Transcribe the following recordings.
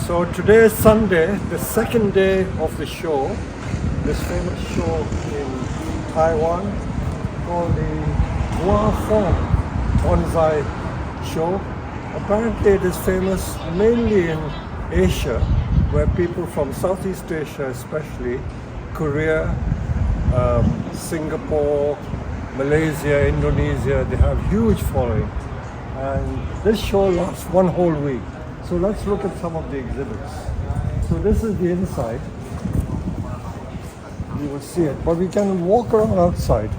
So today is Sunday, the second day of the show, this famous show in Taiwan called the Hua Fong Bonsai show. Apparently it is famous mainly in Asia, where people from Southeast Asia especially, Korea, Singapore, Malaysia, Indonesia, they have huge following. And this show lasts one whole week. So let's look at some of the exhibits. So this is the inside. You will see it, but we can walk around outside.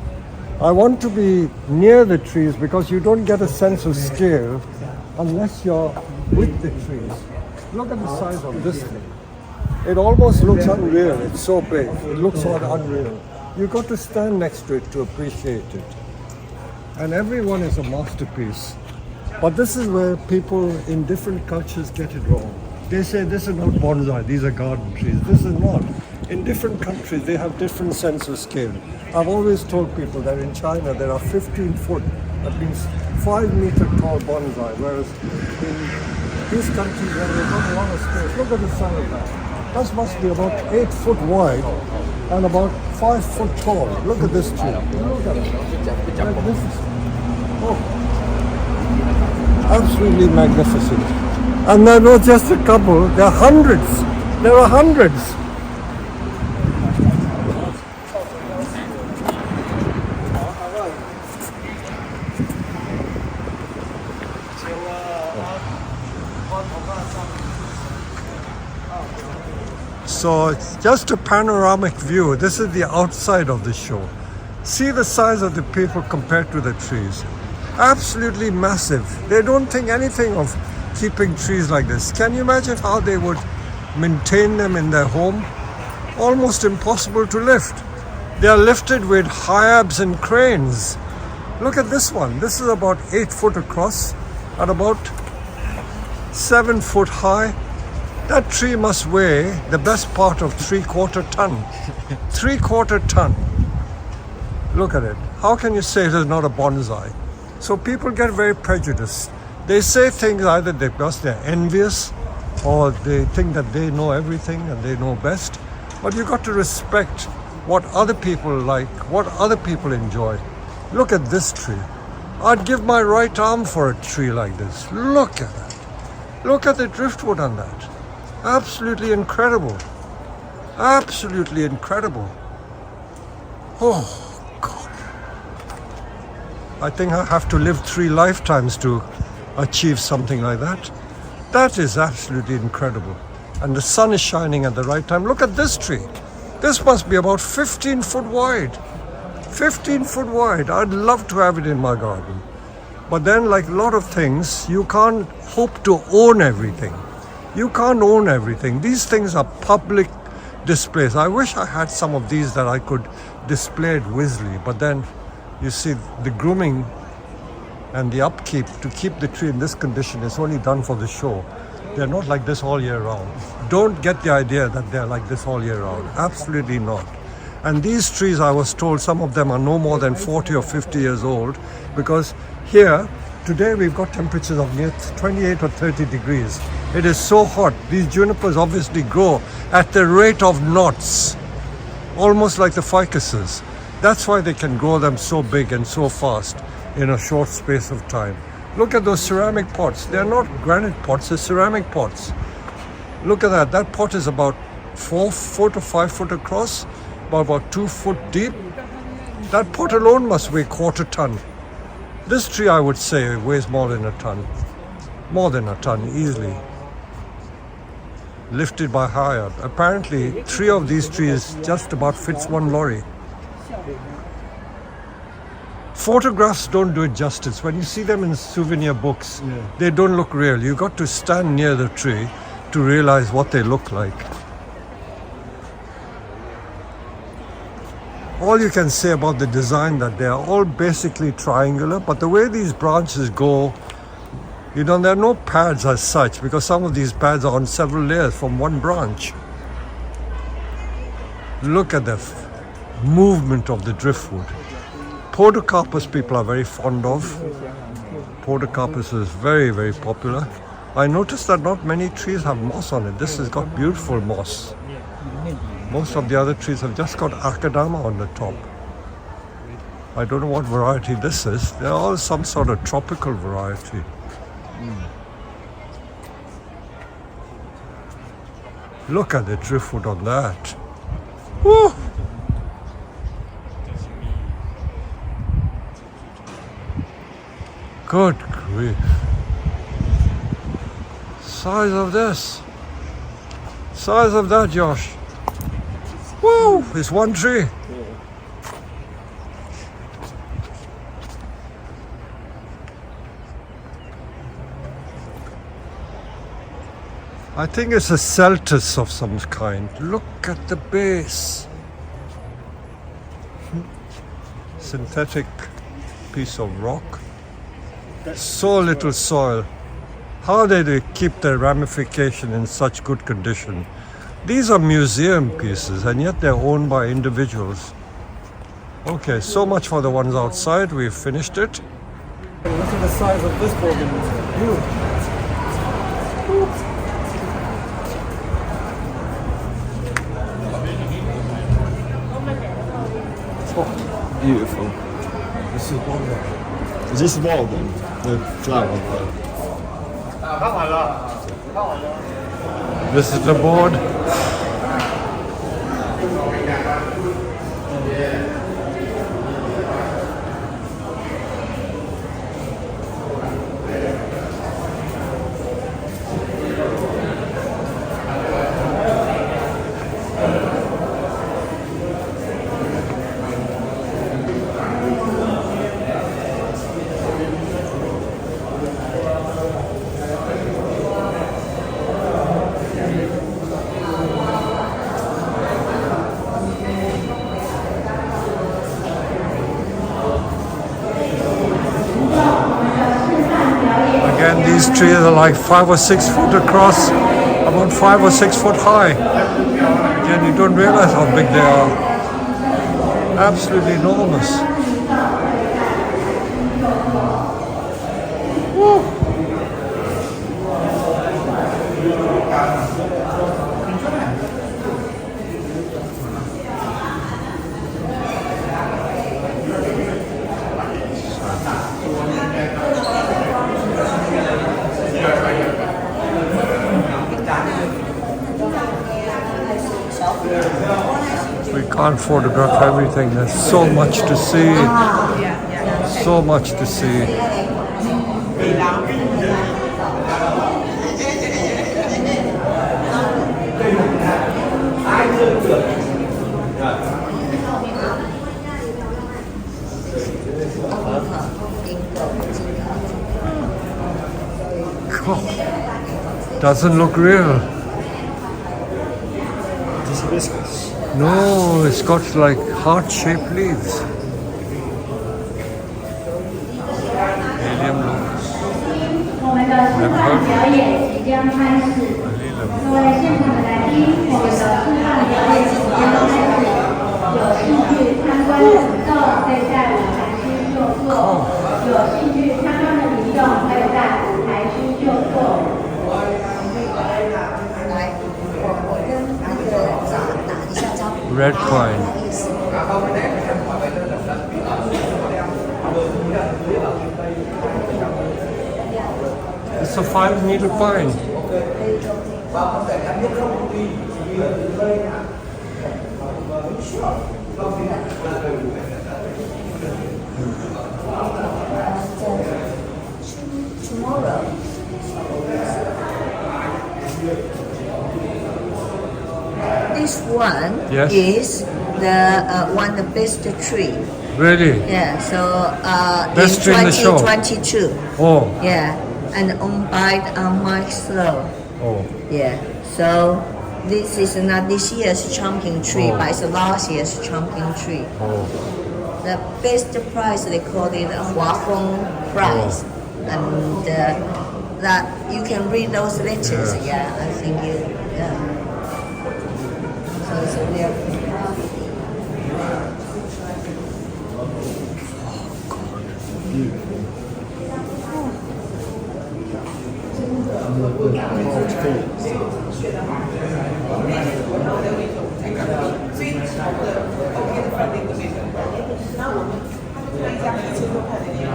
I want to be near the trees because you don't get a sense of scale unless you're with the trees. Look at the size of this thing. It almost looks unreal. It's so big. It looks unreal. You've got to stand next to it to appreciate it. And everyone is a masterpiece. But this is where people in different cultures get it wrong. They say this is not bonsai, these are garden trees. This is not. In different countries, they have different sense of scale. I've always told people that in China, there are 15 foot, that means 5 meter tall bonsai, whereas in these countries where there's not a lot of space, look at the size of that. That must be about 8 foot wide and about 5 foot tall. Look at this tree. Look at it. Like this is, absolutely magnificent. And there are not just a couple, there are hundreds. There are hundreds. So it's just a panoramic view. This is the outside of the show. See the size of the people compared to the trees. Absolutely massive. They don't think anything of keeping trees like this. Can you imagine how they would maintain them in their home? Almost impossible to lift. They are lifted with hyabs and cranes. Look at this one. This is about 8 foot across and about 7 foot high. That tree must weigh the best part of 3/4 ton. 3/4 ton. Look at it. How can you say it is not a bonsai? So people get very prejudiced. They say things either because they're envious or they think that they know everything and they know best. But you got to respect what other people like, what other people enjoy. Look at this tree. I'd give my right arm for a tree like this. Look at that. Look at the driftwood on that. Absolutely incredible. Absolutely incredible. Oh, God. I think I have to live 3 lifetimes to achieve something like that. That is absolutely incredible. And the sun is shining at the right time. Look at this tree. This must be about 15 foot wide. 15 foot wide. I'd love to have it in my garden. But then, like a lot of things, you can't hope to own everything. You can't own everything. These things are public displays. I wish I had some of these that I could display it visually. But then, you see, the grooming and the upkeep to keep the tree in this condition is only done for the show. They're not like this all year round. Don't get the idea that they're like this all year round. Absolutely not. And these trees, I was told, some of them are no more than 40 or 50 years old, because here, today we've got temperatures of near 28 or 30 degrees. It is so hot. These junipers obviously grow at the rate of knots, almost like the ficuses. That's why they can grow them so big and so fast in a short space of time. Look at those ceramic pots. They're not granite pots, they're ceramic pots. Look at that. That pot is about 4 foot or 5 foot across, about 2 foot deep. That pot alone must weigh 1/4 ton. This tree, I would say, weighs more than a ton. More than a ton, easily. Lifted by hire. Apparently, 3 of these trees just about fits 1 lorry. Photographs don't do it justice. When you see them in souvenir books, they don't look real. You got to stand near the tree to realize what they look like. All you can say about the design, that they are all basically triangular, but the way these branches go, you know, there are no pads as such, because some of these pads are on several layers from one branch. Look at the movement of the driftwood. Podocarpus people are very fond of. Podocarpus is very, very popular. I noticed that not many trees have moss on it. This has got beautiful moss. Most of the other trees have just got akadama on the top. I don't know what variety this is. They're all some sort of tropical variety. Look at the driftwood on that. Woo! Good grief. Size of this. Size of that, Josh. Woo! It's one tree. I think it's a celtus of some kind. Look at the base. Synthetic piece of rock. So little soil. How did they keep the ramification in such good condition? These are museum pieces and yet they're owned by individuals. Okay, so much for the ones outside. We've finished it. Look at the size of this building. It's huge. Oh, beautiful. This is one of Is this the wall then? The flower? This is the board. Again, these trees are like 5 or 6 foot across, about 5 or 6 foot high. Again, you don't realize how big they are. Absolutely enormous. Woo. We can't photograph everything. There's so much to see. So much to see. God, doesn't look real. This hibiscus. No, it's got like heart-shaped leaves. Alien locust. Never heard of it. Red pine. It's a 5-meter pine. This one Yes. is the one the best tree. Really? Yeah. So Best in tree in the show. 2022. Oh, Yeah, and owned by Mike Slow. oh. Yeah. So this is not this year's champion tree, Oh. but it's last year's champion tree. Oh, The best prize they called it Hua Fong prize, and that you can read those letters. Yeah. Yeah, I think you. Yeah. So it's a real. 所以，OK 的反应的那个。然后我们他就看一下，1,600的年，